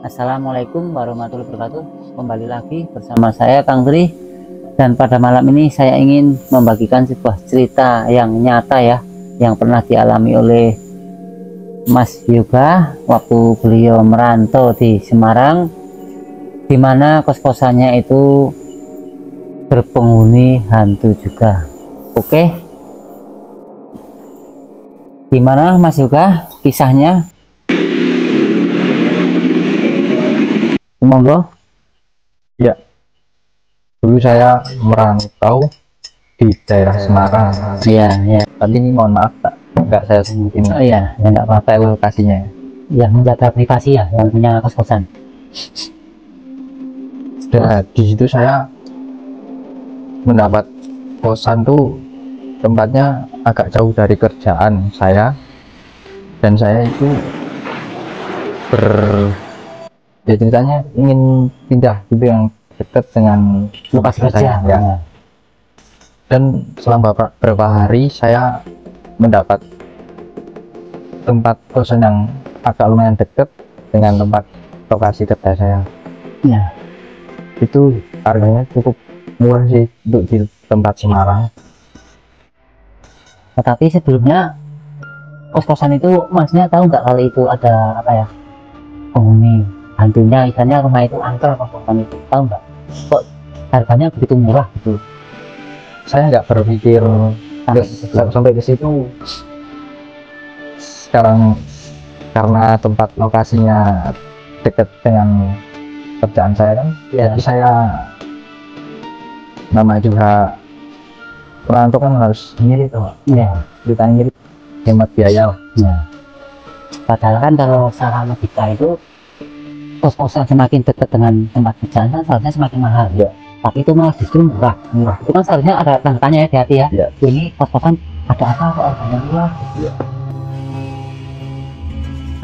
Assalamualaikum warahmatullahi wabarakatuh. Kembali lagi bersama saya Kang Tri, dan pada malam ini saya ingin membagikan sebuah cerita yang nyata ya, yang pernah dialami oleh Mas Yoga waktu beliau merantau di Semarang, di mana kos-kosannya itu berpenghuni hantu juga. Oke, gimana Mas Yoga kisahnya? Monggo. Ya, dulu saya merantau di daerah Semarang. Iya, ya. Tapi ini mohon maaf, nggak saya sebutin. Oh iya, ya nggak apa-apa. Lokasinya. Yang menjaga privasi ya, yang punya kos-kosan. Nah, di situ saya mendapat kosan tuh tempatnya agak jauh dari kerjaan saya, dan saya itu ya ceritanya ingin pindah gitu yang dekat dengan Lokasi kerja ya. Dan selama beberapa hari saya mendapat tempat kosan yang agak lumayan dekat dengan tempat lokasi kerja saya. Ya. Itu harganya cukup murah sih untuk di tempat Semarang. Tetapi sebelumnya kos-kosan itu masnya tahu nggak kalau itu ada apa ya, penghuni hantunya, misalnya rumah itu angker, kos-kosan itu tahu nggak kok harganya begitu murah gitu? Saya nggak berpikir sampai ke situ. Sekarang karena tempat lokasinya dekat dengan kerjaan saya kan, Ya. jadi saya nama juga merantau kan harus ngirit tuh. Ya. Ditanya ngirit hemat biaya lah. Ya. Padahal kan kalau secara logika itu kos-kosan semakin dekat dengan tempat kerjaan kan seharusnya semakin mahal. Ya. Tapi itu malah justru murah. Itu kan seharusnya ada tanda tanya ya, hati-hati ya. Ya. Ini kos-kosan ada apa kok harganya murah? Ya.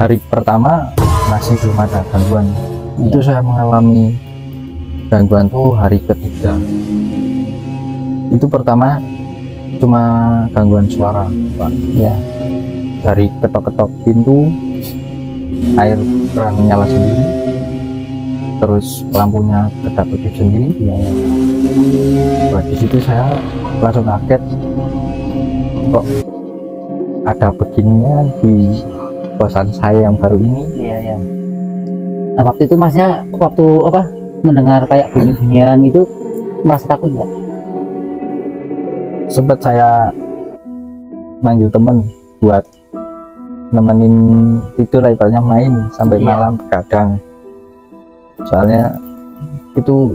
Hari pertama masih belum ada gangguan. Ya. Itu saya mengalami gangguan tuh hari ketiga. Itu pertama cuma gangguan suara, Pak. Ya. Dari ketok-ketok pintu, air keran nyala sendiri, terus lampunya kedap-kedip sendiri. Ya. Nah, di situ saya langsung kaget, kok ada begininya di kosan saya yang baru ini. Iya, ya. Nah, waktu itu masnya waktu apa mendengar kayak bunyi-bunyian itu merasa takut nggak? Sempat saya manggil temen buat nemenin tidur, ibaratnya main sampai Iya. malam kadang. Soalnya itu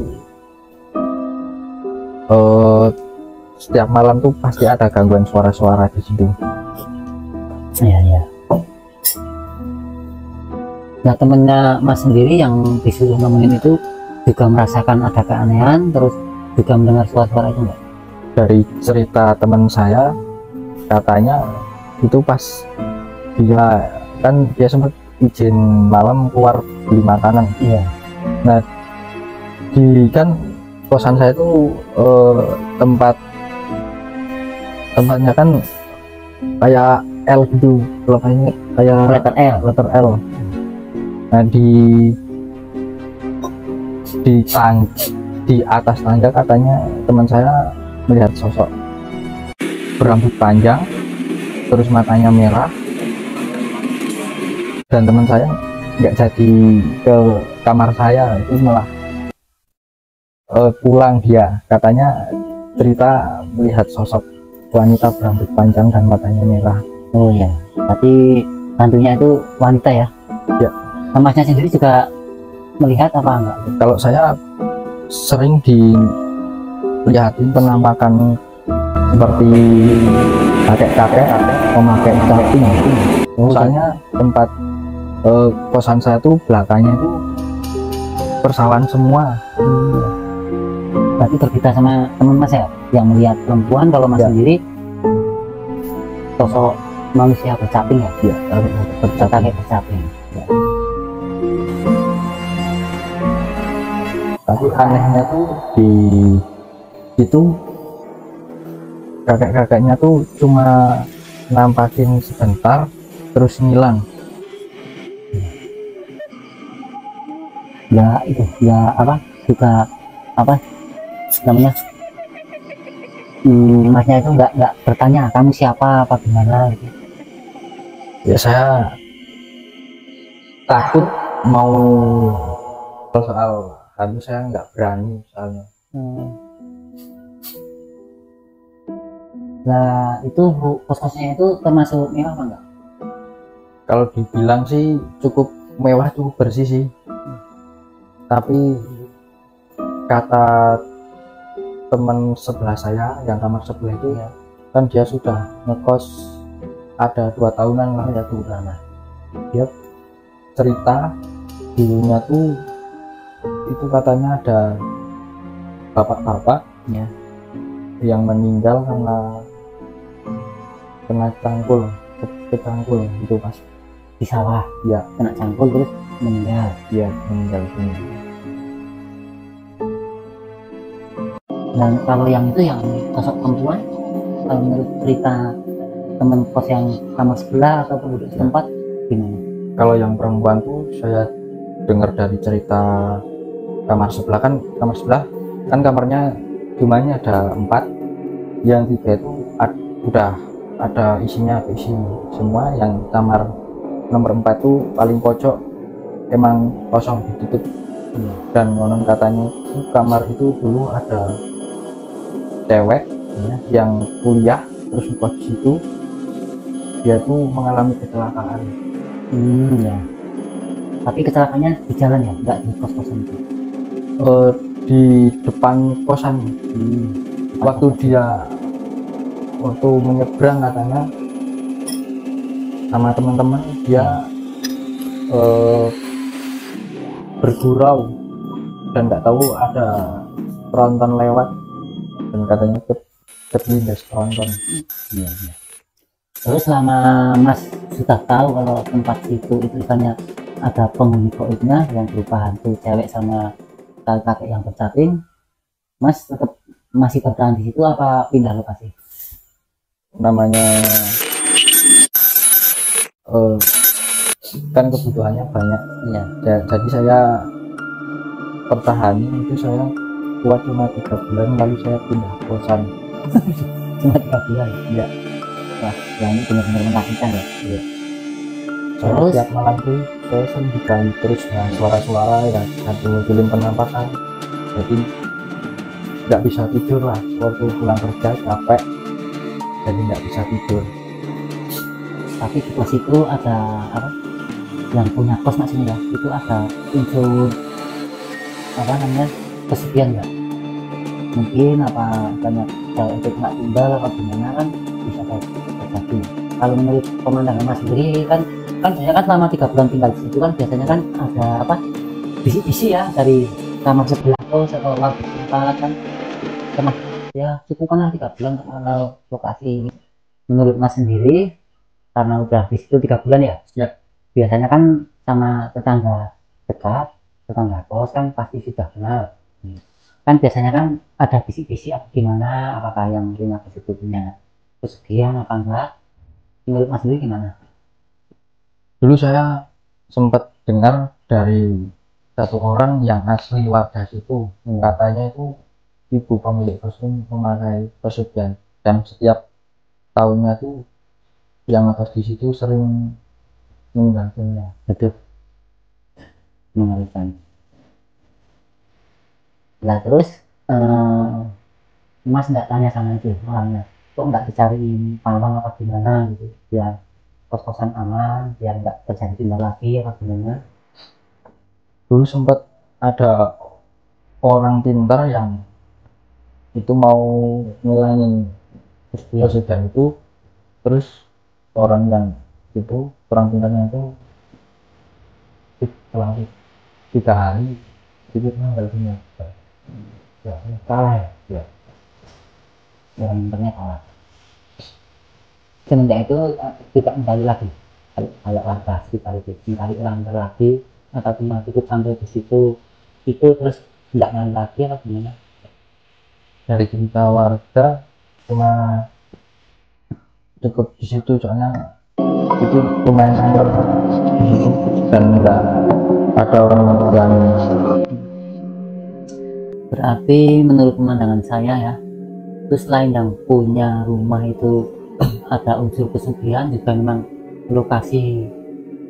setiap malam tuh pasti ada gangguan suara-suara di situ. Iya, ya. Nah, temennya Mas sendiri yang disuruh nemenin itu juga merasakan ada keanehan, terus juga mendengar suara-suara itu enggak? Dari cerita teman saya, katanya itu pas dia sempat izin malam keluar beli makanan. Iya. Nah, kan kosan saya itu tempatnya kan kayak L gitu, lokasinya kayak letter L. Nah, di atas tangga katanya teman saya melihat sosok berambut panjang, terus matanya merah, dan teman saya nggak jadi ke kamar saya, itu malah pulang. Dia katanya cerita melihat sosok wanita berambut panjang dan matanya merah. Oh ya, tapi hantunya itu wanita ya? Ya. Nah, Masnya sendiri juga melihat apa enggak? Kalau saya sering dilihatin penampakan seperti kakek-kakek memakai caping. Misalnya tempat kosan saya tuh belakangnya itu persawahan semua. Berarti terbuka sama teman Mas ya, yang melihat perempuan. Kalau Mas Ya. sendiri sosok manusia bercaping ya? Ya, Kakek bercaping. Ya. Tapi anehnya tuh di itu kakek-kakeknya tuh cuma nampakin sebentar terus ngilang. nggak itu nggak apa juga apa namanya masnya itu nggak bertanya kamu siapa apa gimana gitu. Ya saya takut mau soal hantu, saya nggak berani soalnya. Nah itu kos-kosnya itu termasuk mewah apa enggak? Kalau dibilang sih cukup mewah, cukup bersih sih, tapi kata teman sebelah saya yang kamar sebelah itu Ya. kan dia sudah ngekos ada 2 tahunan lah ya tuh. Nah, dia cerita dulunya tuh itu katanya ada bapak-bapak Ya. yang meninggal karena kena cangkul, kecangkul gitu Mas. Di sawah Ya, kena cangkul terus meninggal. dia meninggal dunia. Dan kalau yang itu yang sosok perempuan, kalau menurut cerita teman kos yang kamar sebelah atau penduduk setempat gimana? Kalau yang perempuan tuh saya dengar dari cerita kamar sebelah, kan kamar sebelah kan kamarnya jumlahnya ada 4, yang 3 itu udah ada isinya, isi semua. Yang kamar nomor 4 itu paling pojok emang kosong, ditutup. Dan konon katanya itu kamar itu dulu ada cewek ya, yang kuliah terus ngekos di situ, dia tuh mengalami kecelakaan. Ya. Tapi kecelakaannya di jalan ya, nggak di kos-kosan itu. Di depan kosan. Waktu menyeberang katanya sama teman-teman, dia bergurau dan nggak tahu ada tronton lewat, dan katanya terlindas tronton. Iya. Terus selama Mas sudah tahu kalau tempat itu misalnya ada penghuni goibnya yang berupa hantu cewek sama kakek yang bercaping, Mas tetap masih bertahan di situ apa pindah lokasi? Namanya kan kebutuhannya banyak Iya. jadi saya pertahanin itu. Saya kuat cuma 3 bulan, lalu saya pindah kosan. Cuma 3 bulan. Ya, Wah, yang ini benar-benar menakutkan ya. ya. Terus? Setiap malam tuh saya sering diganggu terus dengan suara-suara yang satu film penampakan, jadi nggak bisa tidur lah. Waktu pulang kerja capek, jadi nggak bisa tidur. Tapi di kos itu ada apa? Yang punya kos maksudnya itu ada unsur apa namanya kesepian nggak? Mungkin apa banyak kalau untuk nggak tinggal atau gimana kan bisa terjadi. Kalau menurut pemandangan Mas sendiri kan biasanya kan selama 3 bulan tinggal di situ kan biasanya kan ada apa bisik-bisik ya dari kamar sebelah kos atau warga tempat kan pernah ya cukup kan 3 bulan kalau lokasi. Menurut Mas sendiri karena udah di situ 3 bulan ya, Ya. biasanya kan sama tetangga dekat, tetangga kos kan pasti sudah kenal. Kan biasanya kan ada bisik-bisik apa gimana, apakah yang punya kos itu punya pesugihan apa enggak? Menurut Mas sendiri gimana? Dulu saya sempat dengar dari satu orang yang asli warga situ, katanya itu ibu pemilik kos itu memakai pesugihan, dan setiap tahunnya tuh yang ngekos di situ sering menggantungnya. Betul, mengerikan. Nah terus Mas nggak tanya sama itu orangnya, kok nggak dicariin pawang apa gimana gitu, biar kos-kosan aman, biar nggak terjadi tindak lagi apa gimana? Dulu sempat ada orang pintar yang itu mau ngilangin pesugihan itu, terus orang yang itu orang pintarnya itu setelah 3 hari itu meninggal dunia. Ya, kalah ya. Orang internet kalah. Semenjak itu tidak kembali lagi kalau warga sekitar itu mencari orang lagi atau cuma cukup sampai di situ itu terus tidak main lagi atau gimana? Dari cerita warga cuma cukup di situ, soalnya itu lumayan angker di situ dan enggak ada orang yang Berarti menurut pemandangan saya ya, itu selain yang punya rumah itu ada unsur kesugihan, juga memang lokasi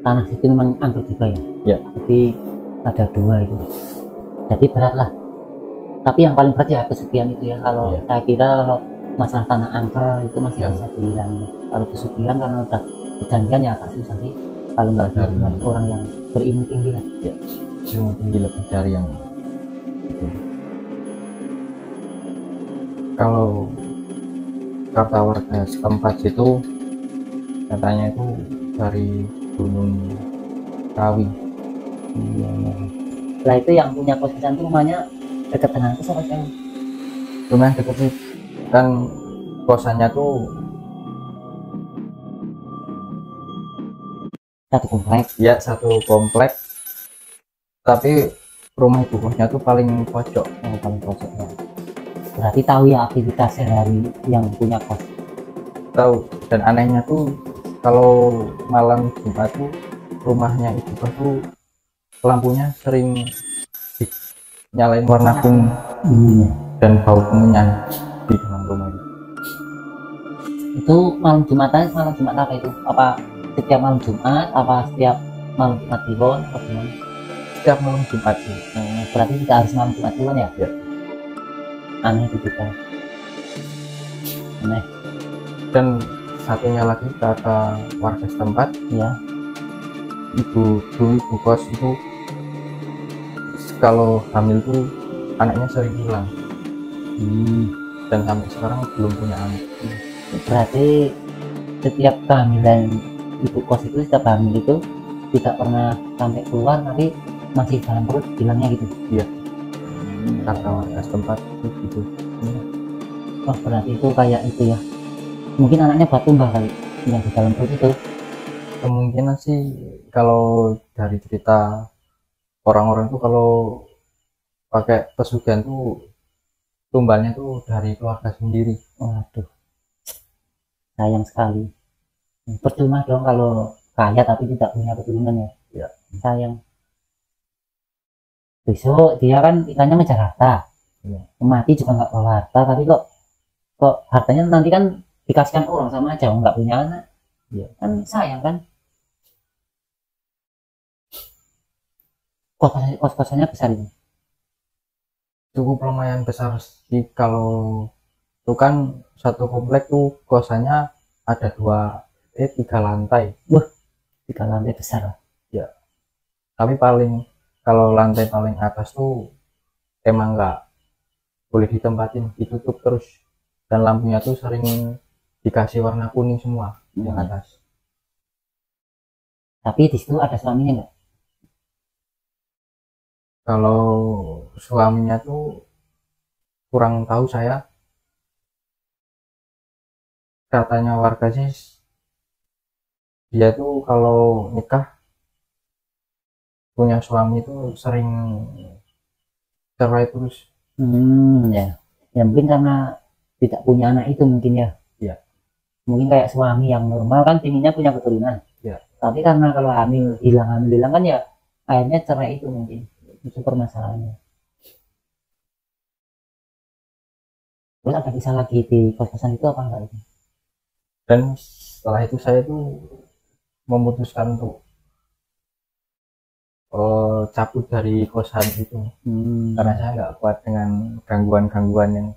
tanah itu memang angker juga ya. Ya. Jadi ada dua itu. Jadi berat lah. Tapi yang paling berat ya kesugihan itu ya. Kalau Iya. saya kira kalau masalah tanah angker itu masih Ya. bisa dihilangi. Kalau kesugihan karena udah perjanjian ya agak susah sih. Kalau nggak ada orang yang berilmu tinggi lah. Ya, ilmu tinggi lebih dari yang itu. Kalau kata warga setempat itu katanya itu dari Gunung Kawi. Iya, iya. Setelah itu yang punya kosan itu rumahnya dekat dengan itu sama saya. Rumah dekat sih kan kosannya tuh Satu komplek. ya satu komplek, tapi rumah ibu kosnya tuh paling pojok. Yang paling pojok ya. Berarti tahu ya aktivitas sehari yang punya kos. Tahu. Dan anehnya tuh kalau malam Jumat tuh rumahnya ibu kos tuh lampunya sering nyalain warna kuning Iya. dan bau kemenyan di dalam rumah itu. Itu malam Jumatan, malam Jumat apa itu? Apa setiap malam Jumat? Apa setiap malam Jumat Kliwon? Apa gimana? Setiap malam Jumat sih. Berarti tidak harus malam Jumat Kliwon ya? Ya. Aneh itu juga. Aneh. Dan satunya lagi kata warga setempat, Ya. ibu kos itu kalau hamil tuh anaknya sering hilang dan sampai sekarang belum punya anak. Berarti setiap kehamilan ibu kos itu, setiap hamil itu tidak pernah sampai keluar tapi masih dalam perut bilangnya gitu. Iya. Kata warga setempat itu gitu. Wah, berarti itu kayak itu ya. Mungkin anaknya buat tumbal kali yang di dalam perut itu. Kemungkinan sih kalau dari cerita orang-orang tuh kalau pakai pesugihan tuh tumbalnya tuh dari keluarga sendiri. Waduh, sayang sekali. Percuma dong kalau kaya tapi tidak punya keturunan ya. Ya. Sayang. Besok dia kan ikannya ngejar harta. Ya. Mati juga nggak bawa harta, tapi kok hartanya nanti kan dikasihkan orang sama aja, nggak punya anak. Ya. Kan sayang kan. Kos-kosannya besar ini. Cukup lumayan besar sih. Kalau itu kan satu komplek tuh kosannya ada tiga lantai. Wah, 3 lantai besar lah. Ya. Tapi kalau lantai paling atas tuh emang nggak boleh ditempatin, ditutup terus, dan lampunya tuh sering dikasih warna kuning semua yang atas. Tapi di situ ada suaminya nggak? Kalau suaminya tuh kurang tahu saya. Katanya warga sih dia tuh kalau nikah punya suami tuh sering cerai terus. Ya. Ya mungkin karena tidak punya anak itu mungkin ya. Iya. Mungkin kayak suami yang normal kan pinginnya punya keturunan. Iya. Tapi karena kalau hamil hilang kan ya akhirnya cerai itu mungkin. Itu permasalahannya. Terus ada kisah lagi di kos-kosan itu apa enggak itu? Dan setelah itu saya tuh memutuskan untuk cabut dari kosan itu. Karena saya nggak kuat dengan gangguan-gangguan yang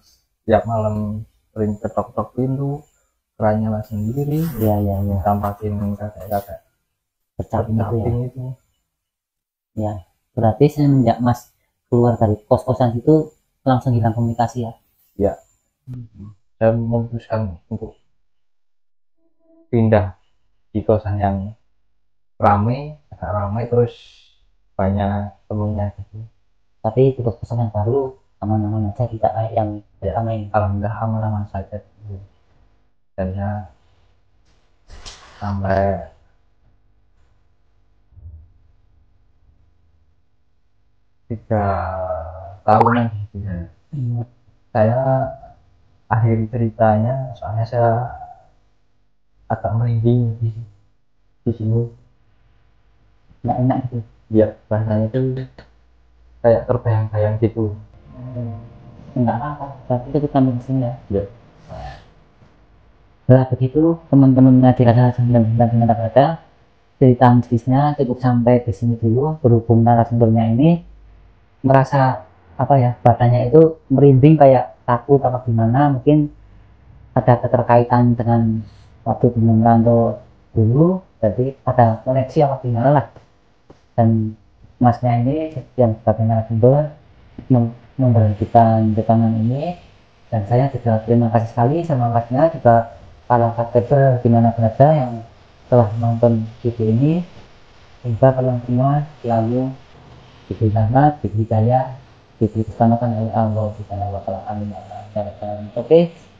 tiap malam sering ketok-ketok pintu, kerannya nyala sendiri, Ya. tampakin kakak-kakak Bercaping itu ya. itu. Ya. Berarti semenjak Mas keluar dari kos-kosan itu langsung hilang komunikasi ya? Ya. Saya memutuskan untuk pindah di kosan yang agak ramai terus banyak temennya gitu. Tapi di kos-kosan yang baru aman-aman aja, tidak kayak yang ramai. Alhamdulillah aman-aman saja gitu. Dan saya sampai 3 tahunan gitu ya. Saya akhiri ceritanya soalnya saya agak merinding di sini. Nggak enak gitu. biar bahasanya itu kayak terbayang-bayang gitu. Enggak apa-apa, tapi itu kita sini ya. Ya. Setelah begitu teman-teman ngaji rasa dan kata cerita mistisnya cukup sampai di sini dulu, berhubung narasumbernya ini merasa apa ya, badannya itu merinding kayak takut apa gimana, mungkin ada keterkaitan dengan waktu belum rantau dulu, jadi ada koneksi apa gimana lah. Dan masnya ini yang sebagai narasumber memberhentikan rekaman ini, dan saya juga terima kasih sekali sama masnya, juga para subscriber dimana berada yang telah menonton video ini. Semoga kalian semua selalu diberi rahmat, diberi hidayah, diberi keselamatan oleh Allah Subhanahu wa taala. Amin. Oke.